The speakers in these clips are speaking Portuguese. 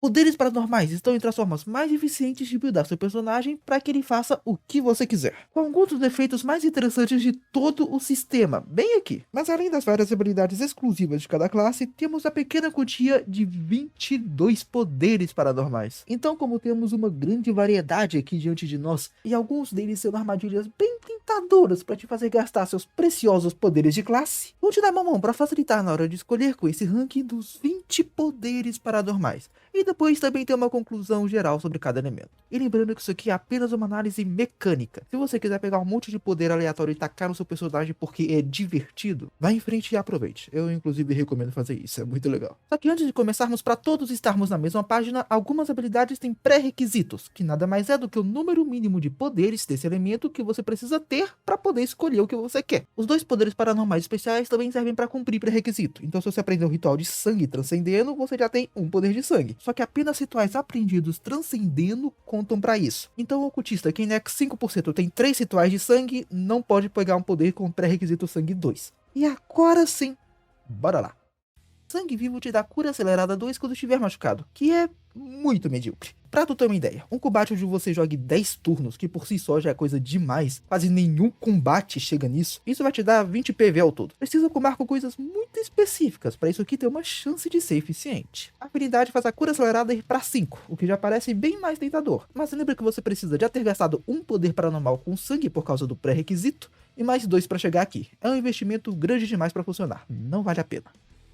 Poderes paranormais estão entre as formas mais eficientes de buildar seu personagem para que ele faça o que você quiser, com alguns dos efeitos mais interessantes de todo o sistema, bem aqui. Mas além das várias habilidades exclusivas de cada classe, temos a pequena quantia de 22 poderes paranormais. Então, como temos uma grande variedade aqui diante de nós, e alguns deles sendo armadilhas bem tentadoras para te fazer gastar seus preciosos poderes de classe, vou te dar uma mão para facilitar na hora de escolher com esse ranking dos 20 poderes paranormais. E depois também tem uma conclusão geral sobre cada elemento. E lembrando que isso aqui é apenas uma análise mecânica. Se você quiser pegar um monte de poder aleatório e tacar no seu personagem porque é divertido, vá em frente e aproveite. Eu inclusive recomendo fazer isso, é muito legal. Só que antes de começarmos, para todos estarmos na mesma página, algumas habilidades têm pré-requisitos, que nada mais é do que o número mínimo de poderes desse elemento que você precisa ter para poder escolher o que você quer. Os dois poderes paranormais especiais também servem para cumprir pré-requisito. Então se você aprender o ritual de sangue transcendendo, você já tem um poder de sangue. Só que apenas rituais aprendidos transcendendo contam para isso. Então o ocultista que em Nex 5% tem 3 rituais de sangue, não pode pegar um poder com pré-requisito sangue 2. E agora sim, bora lá. Sangue vivo te dá cura acelerada 2 quando estiver machucado, que é muito medíocre. Pra tu ter uma ideia, um combate onde você jogue 10 turnos, que por si só já é coisa demais, quase nenhum combate chega nisso, isso vai te dar 20 PV ao todo. Precisa combar com coisas muito específicas para isso aqui ter uma chance de ser eficiente. A habilidade faz a cura acelerada ir para 5, o que já parece bem mais tentador, mas lembra que você precisa já ter gastado um poder paranormal com sangue por causa do pré-requisito, e mais 2 para chegar aqui. É um investimento grande demais para funcionar, não vale a pena.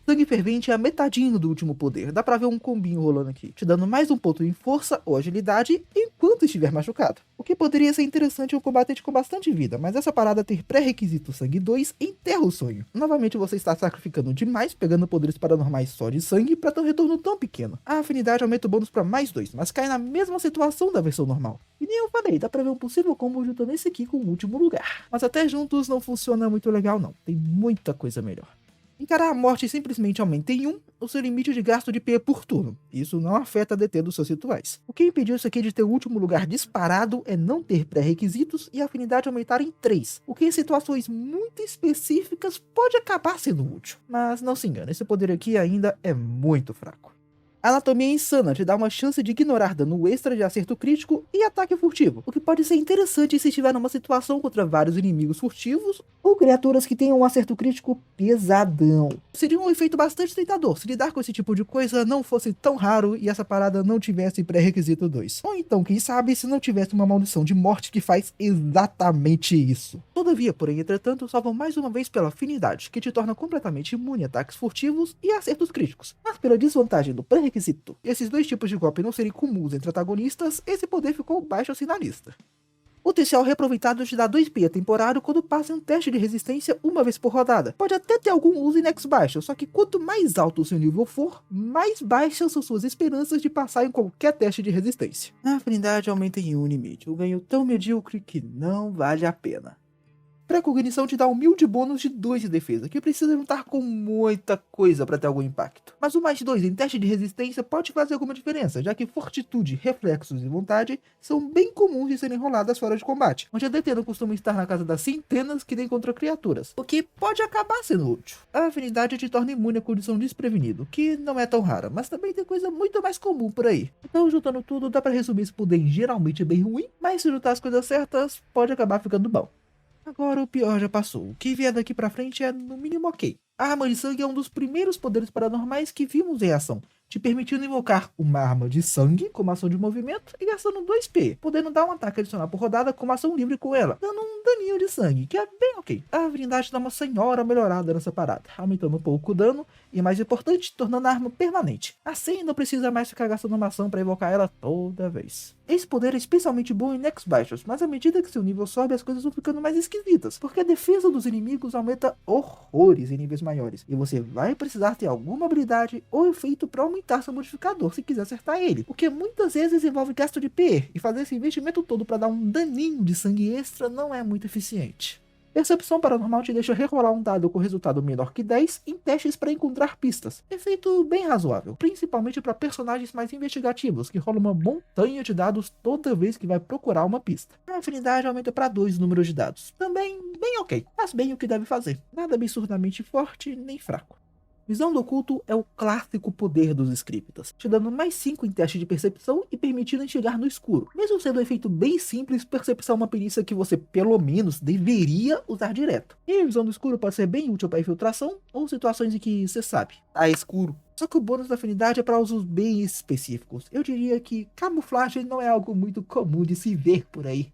Sangue fervente é a metadinho do último poder, dá pra ver um combinho rolando aqui, te dando mais um ponto em força ou agilidade enquanto estiver machucado. O que poderia ser interessante em um combatente com bastante vida, mas essa parada ter pré-requisito sangue 2 enterra o sonho. Novamente você está sacrificando demais, pegando poderes paranormais só de sangue pra ter um retorno tão pequeno. A afinidade aumenta o bônus pra mais 2, mas cai na mesma situação da versão normal. E nem eu falei, dá pra ver um possível combo juntando esse aqui com o último lugar. Mas até juntos não funciona muito legal não, tem muita coisa melhor. Encarar a morte simplesmente aumenta em 1 o seu limite de gasto de P por turno. Isso não afeta a DT dos seus rituais. O que impediu isso aqui de ter o último lugar disparado é não ter pré-requisitos e a afinidade aumentar em 3, o que em situações muito específicas pode acabar sendo útil. Mas não se engane, esse poder aqui ainda é muito fraco. A anatomia insana te dá uma chance de ignorar dano extra de acerto crítico e ataque furtivo, o que pode ser interessante se estiver numa situação contra vários inimigos furtivos ou criaturas que tenham um acerto crítico pesadão. Seria um efeito bastante tentador se lidar com esse tipo de coisa não fosse tão raro e essa parada não tivesse pré-requisito 2. Ou então, quem sabe, se não tivesse uma maldição de morte que faz exatamente isso. Todavia, porém, entretanto, salvam mais uma vez pela afinidade, que te torna completamente imune a ataques furtivos e acertos críticos, mas pela desvantagem do pré-requisito e esses dois tipos de golpe não serem comuns entre antagonistas, esse poder ficou baixo assim na lista. Potencial reaproveitado te dá 2P temporário quando passa em um teste de resistência uma vez por rodada. Pode até ter algum uso em Nex baixo, só que quanto mais alto o seu nível for, mais baixas são suas esperanças de passar em qualquer teste de resistência. A afinidade aumenta em um limite, um ganho tão medíocre que não vale a pena. Precognição te dá um humilde bônus de 2 de defesa, que precisa juntar com muita coisa para ter algum impacto. Mas o mais 2 em teste de resistência pode fazer alguma diferença, já que fortitude, reflexos e vontade são bem comuns de serem roladas fora de combate, onde a DT não costuma estar na casa das centenas que nem contra criaturas, o que pode acabar sendo útil. A afinidade te torna imune à condição desprevenido, que não é tão rara, mas também tem coisa muito mais comum por aí. Então, juntando tudo, dá para resumir esse poder em geralmente bem ruim, mas se juntar as coisas certas, pode acabar ficando bom. Agora o pior já passou, o que vier daqui pra frente é no mínimo ok. A arma de sangue é um dos primeiros poderes paranormais que vimos em ação, te permitindo invocar uma arma de sangue como ação de movimento e gastando 2P, podendo dar um ataque adicional por rodada como ação livre com ela, dando um daninho de sangue, que é bem ok. A habilidade dá uma senhora melhorada nessa parada, aumentando um pouco o dano e, mais importante, tornando a arma permanente. Assim não precisa mais ficar gastando uma ação para invocar ela toda vez. Esse poder é especialmente bom em Nex baixos, mas à medida que seu nível sobe as coisas vão ficando mais esquisitas, porque a defesa dos inimigos aumenta horrores em níveis maiores, e você vai precisar ter alguma habilidade ou efeito para aumentar seu modificador se quiser acertar ele, porque muitas vezes envolve gasto de P, e fazer esse investimento todo para dar um daninho de sangue extra não é muito eficiente. Percepção paranormal te deixa rerolar um dado com resultado menor que 10 em testes para encontrar pistas. Efeito bem razoável, principalmente para personagens mais investigativos, que rolam uma montanha de dados toda vez que vai procurar uma pista. A afinidade aumenta para 2 números de dados. Também bem ok, faz bem o que deve fazer. Nada absurdamente forte nem fraco. Visão do oculto é o clássico poder dos scriptas, te dando mais 5 em teste de percepção e permitindo enxergar no escuro. Mesmo sendo um efeito bem simples, percepção é uma perícia que você pelo menos deveria usar direto. E a visão do escuro pode ser bem útil para infiltração ou situações em que você sabe, tá escuro. Só que o bônus da afinidade é para usos bem específicos. Eu diria que camuflagem não é algo muito comum de se ver por aí.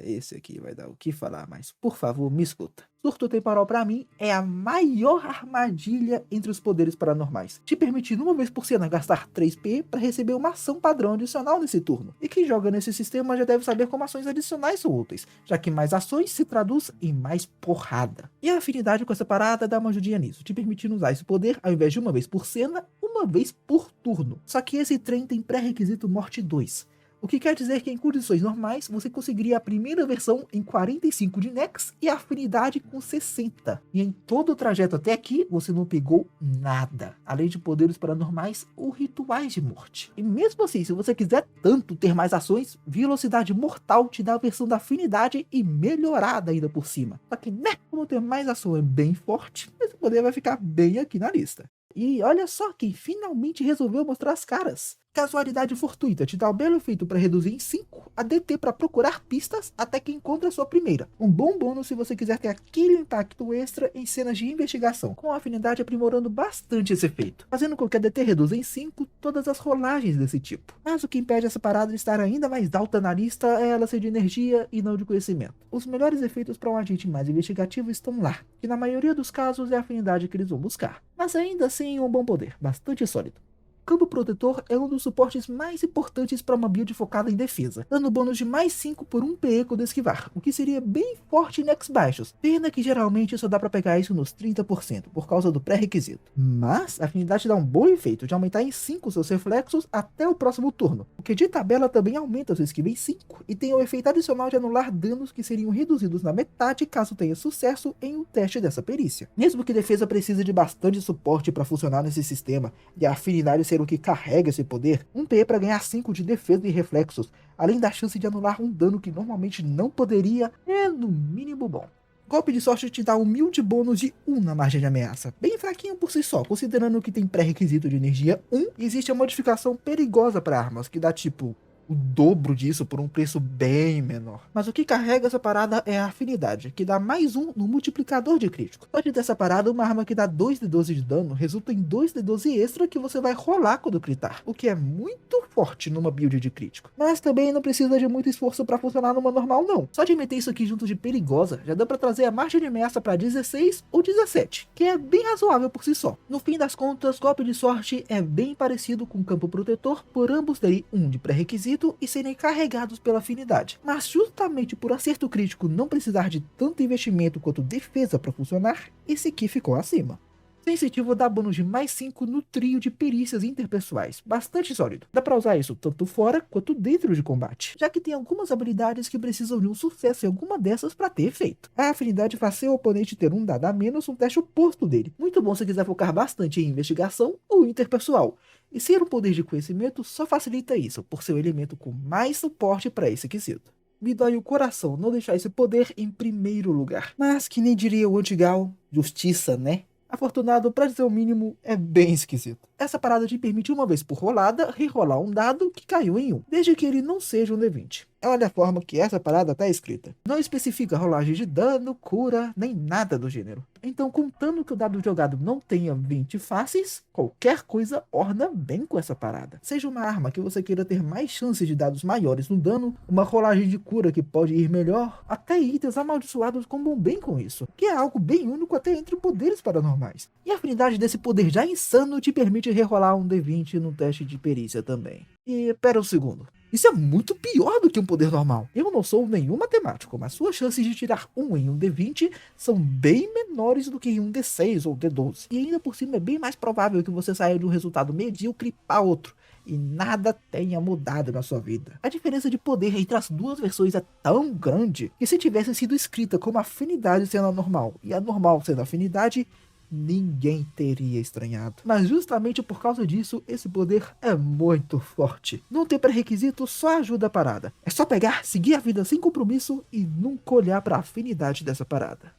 Esse aqui vai dar o que falar, mas por favor me escuta. Surto temporal para mim é a maior armadilha entre os poderes paranormais, te permitindo uma vez por cena gastar 3p para receber uma ação padrão adicional nesse turno. E quem joga nesse sistema já deve saber como ações adicionais são úteis, já que mais ações se traduz em mais porrada. E a afinidade com essa parada dá uma ajudinha nisso, te permitindo usar esse poder ao invés de uma vez por cena, uma vez por turno. Só que esse trem tem pré-requisito morte 2. O que quer dizer que em condições normais você conseguiria a primeira versão em 45 de Nex e a afinidade com 60. E em todo o trajeto até aqui você não pegou nada, além de poderes paranormais ou rituais de morte. E mesmo assim, se você quiser tanto ter mais ações, velocidade mortal te dá a versão da afinidade e melhorada ainda por cima. Só que como ter mais ação é bem forte, esse poder vai ficar bem aqui na lista. E olha só quem finalmente resolveu mostrar as caras. Casualidade fortuita te dá o belo efeito para reduzir em 5 a DT para procurar pistas até que encontre a sua primeira. Um bom bônus se você quiser ter aquele impacto extra em cenas de investigação, com a afinidade aprimorando bastante esse efeito, fazendo com que a DT reduza em 5 todas as rolagens desse tipo. Mas o que impede essa parada de estar ainda mais alta na lista é ela ser de energia e não de conhecimento. Os melhores efeitos para um agente mais investigativo estão lá, que na maioria dos casos é a afinidade que eles vão buscar. Mas ainda assim um bom poder, bastante sólido. Campo Protetor é um dos suportes mais importantes para uma build focada em defesa, dando bônus de mais 5 por 1 PE quando esquivar, o que seria bem forte em Nex baixos, pena que geralmente só dá para pegar isso nos 30%, por causa do pré-requisito. Mas a afinidade dá um bom efeito de aumentar em 5 seus reflexos até o próximo turno, o que de tabela também aumenta sua esquiva em 5, e tem o efeito adicional de anular danos que seriam reduzidos na metade caso tenha sucesso em um teste dessa perícia. Mesmo que defesa precise de bastante suporte para funcionar nesse sistema, e a afinidade ser o que carrega esse poder, um PE para ganhar 5 de defesa e reflexos, além da chance de anular um dano que normalmente não poderia, é no mínimo bom. Golpe de sorte te dá humilde bônus de 1 na margem de ameaça, bem fraquinho por si só, considerando que tem pré-requisito de energia 1, e existe a modificação perigosa para armas, que dá tipo o dobro disso por um preço bem menor. Mas o que carrega essa parada é a afinidade, que dá mais 1 no multiplicador de crítico. Pode dessa parada, uma arma que dá 2d12 de dano resulta em 2d12 extra que você vai rolar quando gritar, o que é muito forte numa build de crítico. Mas também não precisa de muito esforço para funcionar numa normal não. Só de meter isso aqui junto de perigosa, já dá para trazer a margem de ameaça para 16 ou 17, que é bem razoável por si só. No fim das contas, golpe de sorte é bem parecido com campo protetor, por ambos terem 1 de pré-requisito e serem carregados pela afinidade. Mas justamente por acerto crítico não precisar de tanto investimento quanto defesa para funcionar, esse aqui ficou acima. Sensitivo dá bônus de mais 5 no trio de perícias interpessoais, bastante sólido. Dá pra usar isso tanto fora quanto dentro de combate, já que tem algumas habilidades que precisam de um sucesso em alguma dessas para ter efeito. A afinidade faz seu oponente ter um dado a menos um teste oposto dele, muito bom se quiser focar bastante em investigação ou interpessoal. E ser um poder de conhecimento só facilita isso, por ser o elemento com mais suporte para esse quesito. Me dói o coração não deixar esse poder em primeiro lugar, mas que nem diria o Antigal, justiça, né? Afortunado, pra dizer o mínimo, é bem esquisito. Essa parada te permite uma vez por rolada, rerolar um dado que caiu em 1, desde que ele não seja um D20. Olha a forma que essa parada tá escrita. Não especifica rolagem de dano, cura, nem nada do gênero. Então, contando que o dado jogado não tenha 20 faces, qualquer coisa orna bem com essa parada. Seja uma arma que você queira ter mais chances de dados maiores no dano, uma rolagem de cura que pode ir melhor, até itens amaldiçoados combam bem com isso, que é algo bem único até entre poderes paranormais. E a afinidade desse poder já insano te permite rerolar um D20 no teste de perícia também. E pera um segundo. Isso é muito pior do que um poder normal. Eu não sou nenhum matemático, mas suas chances de tirar 1 em um D20 são bem menores do que em um D6 ou D12. E ainda por cima é bem mais provável que você saia de um resultado medíocre para outro, e nada tenha mudado na sua vida. A diferença de poder entre as duas versões é tão grande que se tivesse sido escrita como afinidade sendo a normal e a normal sendo a afinidade, ninguém teria estranhado. Mas justamente por causa disso, esse poder é muito forte. Não ter pré-requisito só ajuda a parada. É só pegar, seguir a vida sem compromisso e nunca olhar para a afinidade dessa parada.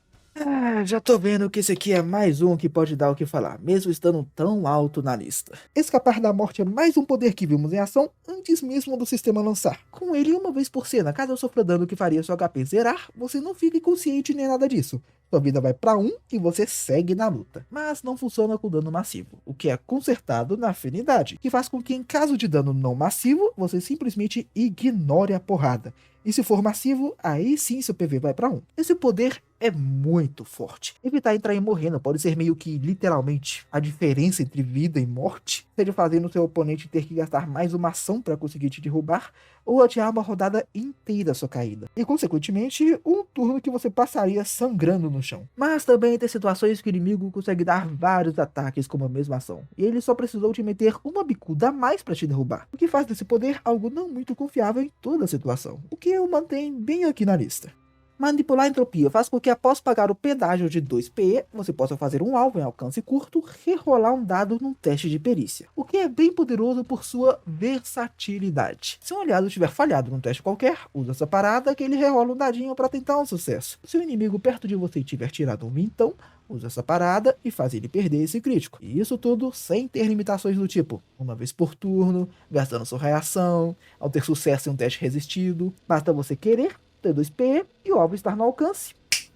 Já tô vendo que esse aqui é mais um que pode dar o que falar, mesmo estando tão alto na lista. Escapar da morte é mais um poder que vimos em ação antes mesmo do sistema lançar. Com ele uma vez por cena, caso eu sofra dano que faria seu HP zerar, você não fica inconsciente nem nada disso. Sua vida vai pra 1 e você segue na luta. Mas não funciona com dano massivo, o que é consertado na afinidade, que faz com que em caso de dano não massivo, você simplesmente ignore a porrada. E se for massivo, aí sim seu PV vai pra 1. Esse poder é muito forte. Evitar entrar em morrendo pode ser meio que, literalmente, a diferença entre vida e morte, seja fazendo seu oponente ter que gastar mais uma ação para conseguir te derrubar, ou adiar uma rodada inteira a sua caída. E, consequentemente, um turno que você passaria sangrando no chão. Mas também tem situações que o inimigo consegue dar vários ataques com a mesma ação, e ele só precisou te meter uma bicuda a mais para te derrubar, o que faz desse poder algo não muito confiável em toda a situação, o que eu mantenho bem aqui na lista. Manipular a entropia faz com que após pagar o pedágio de 2 PE, você possa fazer um alvo em alcance curto, rerolar um dado num teste de perícia, o que é bem poderoso por sua versatilidade. Se um aliado tiver falhado num teste qualquer, usa essa parada que ele rerola um dadinho para tentar um sucesso. Se o inimigo perto de você tiver tirado um vintão, usa essa parada e faz ele perder esse crítico. E isso tudo sem ter limitações do tipo, uma vez por turno, gastando sua reação, ao ter sucesso em um teste resistido, basta você querer, ter 2 PE e o alvo estar no alcance,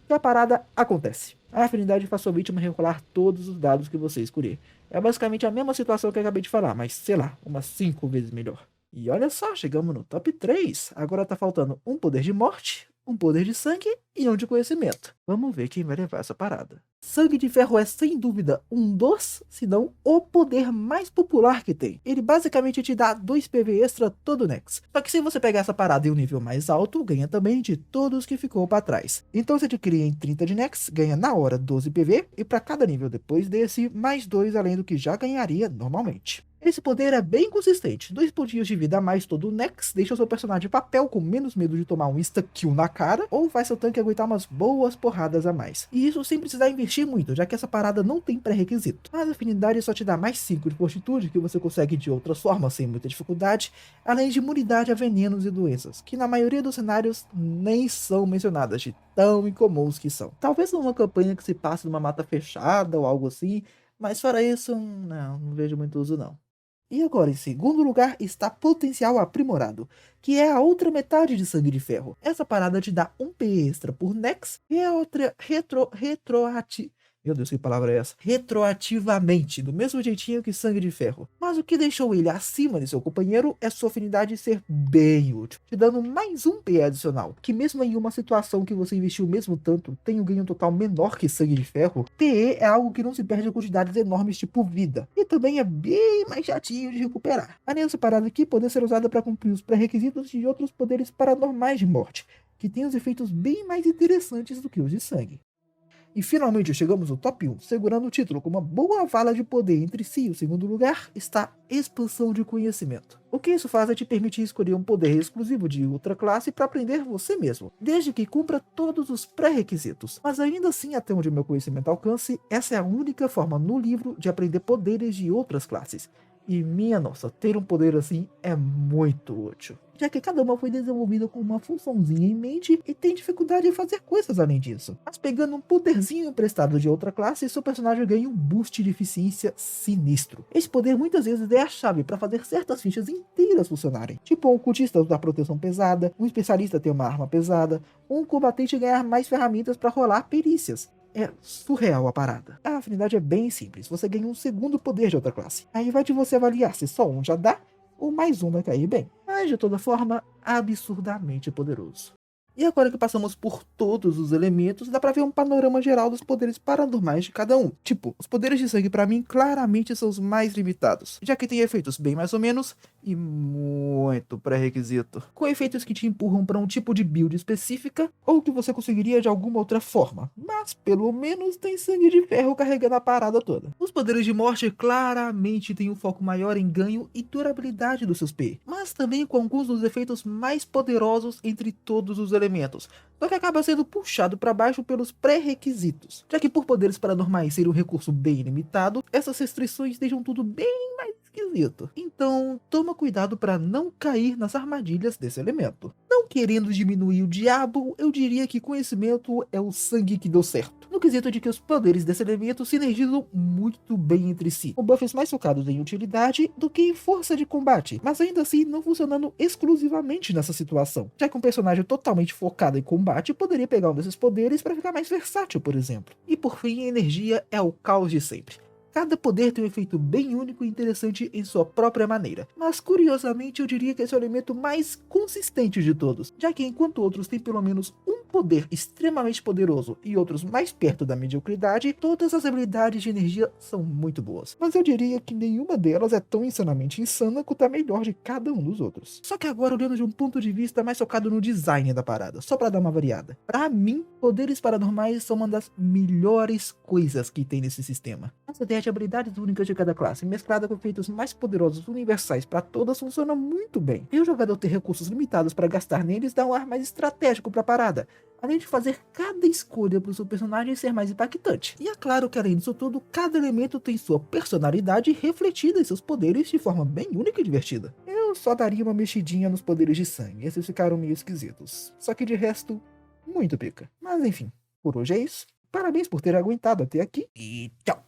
e a parada acontece. A afinidade faz sua vítima rerolar todos os dados que você escolher. É basicamente a mesma situação que eu acabei de falar, mas sei lá, umas 5 vezes melhor. E olha só, chegamos no top 3. Agora tá faltando um poder de morte, um poder de sangue e um de conhecimento. Vamos ver quem vai levar essa parada. Sangue de Ferro é sem dúvida um dos, se não o poder mais popular que tem. Ele basicamente te dá 2 PV extra todo Nex. Só que se você pegar essa parada em um nível mais alto, ganha também de todos que ficou para trás. Então você adquire em 30 de Nex, ganha na hora 12 PV e para cada nível depois desse, mais 2 além do que já ganharia normalmente. Esse poder é bem consistente, 2 pontinhos de vida a mais todo Nex, deixa o seu personagem de papel com menos medo de tomar um insta-kill na cara, ou faz seu tanque aguentar umas boas porradas a mais. E isso sem precisar investir muito, já que essa parada não tem pré-requisito. Mas a afinidade só te dá mais 5 de fortitude, que você consegue de outras formas sem muita dificuldade, além de imunidade a venenos e doenças, que na maioria dos cenários nem são mencionadas, de tão incomuns que são. Talvez numa campanha que se passe numa mata fechada ou algo assim, mas fora isso, não vejo muito uso não. E agora, em segundo lugar, está Potencial Aprimorado, que é a outra metade de Sangue de Ferro. Essa parada te dá um P extra por Nex e a outra Meu Deus, que palavra é essa? Retroativamente, do mesmo jeitinho que Sangue de Ferro. Mas o que deixou ele acima de seu companheiro é sua afinidade ser bem útil, te dando mais um PE adicional, que mesmo em uma situação que você investiu o mesmo tanto, tem um ganho total menor que Sangue de Ferro, PE é algo que não se perde em quantidades enormes tipo vida, e também é bem mais chatinho de recuperar. Além dessa parada aqui, poder ser usada para cumprir os pré-requisitos de outros poderes paranormais de morte, que tem os efeitos bem mais interessantes do que os de sangue. E finalmente chegamos no top 1, segurando o título com uma boa vala de poder entre si e o segundo lugar, está Expansão de Conhecimento. O que isso faz é te permitir escolher um poder exclusivo de outra classe para aprender você mesmo, desde que cumpra todos os pré-requisitos. Mas ainda assim, até onde meu conhecimento alcance, essa é a única forma no livro de aprender poderes de outras classes. E minha nossa, ter um poder assim é muito útil, já que cada uma foi desenvolvida com uma funçãozinha em mente e tem dificuldade em fazer coisas além disso. Mas pegando um poderzinho emprestado de outra classe, seu personagem ganha um boost de eficiência sinistro. Esse poder muitas vezes é a chave para fazer certas fichas inteiras funcionarem. Tipo um cultista usar proteção pesada, um especialista ter uma arma pesada, ou um combatente ganhar mais ferramentas para rolar perícias. É surreal a parada. A afinidade é bem simples, você ganha um segundo poder de outra classe. Aí vai de você avaliar se só um já dá, ou mais um vai cair bem. Mas de toda forma, absurdamente poderoso. E agora que passamos por todos os elementos, dá pra ver um panorama geral dos poderes paranormais de cada um. Tipo, os poderes de sangue pra mim claramente são os mais limitados, já que tem efeitos bem mais ou menos e muito pré-requisito, com efeitos que te empurram pra um tipo de build específica ou que você conseguiria de alguma outra forma, mas pelo menos tem sangue de ferro carregando a parada toda. Os poderes de morte claramente têm um foco maior em ganho e durabilidade dos seus P, mas também com alguns dos efeitos mais poderosos entre todos os elementos, só que acaba sendo puxado para baixo pelos pré-requisitos, já que por poderes paranormais ser um recurso bem limitado, essas restrições deixam tudo bem mais esquisito. Então toma cuidado para não cair nas armadilhas desse elemento. Não querendo diminuir o diabo, eu diria que conhecimento é o sangue que deu certo. no quesito de que os poderes desse elemento sinergizam muito bem entre si, com buffs mais focados em utilidade do que em força de combate, mas ainda assim não funcionando exclusivamente nessa situação, já que um personagem totalmente focado em combate poderia pegar um desses poderes para ficar mais versátil, por exemplo. E por fim, a energia é o caos de sempre. Cada poder tem um efeito bem único e interessante em sua própria maneira, mas curiosamente eu diria que esse é o elemento mais consistente de todos, já que enquanto outros têm pelo menos um poder extremamente poderoso e outros mais perto da mediocridade, todas as habilidades de energia são muito boas. Mas eu diria que nenhuma delas é tão insanamente insana quanto a melhor de cada um dos outros. Só que agora olhando de um ponto de vista mais focado no design da parada, só pra dar uma variada. Pra mim, poderes paranormais são uma das melhores coisas que tem nesse sistema. Essa ideia de habilidades únicas de cada classe, mesclada com efeitos mais poderosos universais para todas, funciona muito bem. E o jogador ter recursos limitados para gastar neles dá um ar mais estratégico para a parada, além de fazer cada escolha para o seu personagem ser mais impactante. E é claro que além disso tudo, cada elemento tem sua personalidade refletida em seus poderes de forma bem única e divertida. Eu só daria uma mexidinha nos poderes de sangue, esses ficaram meio esquisitos. Só que de resto, muito pica. Mas enfim, por hoje é isso. Parabéns por ter aguentado até aqui e tchau!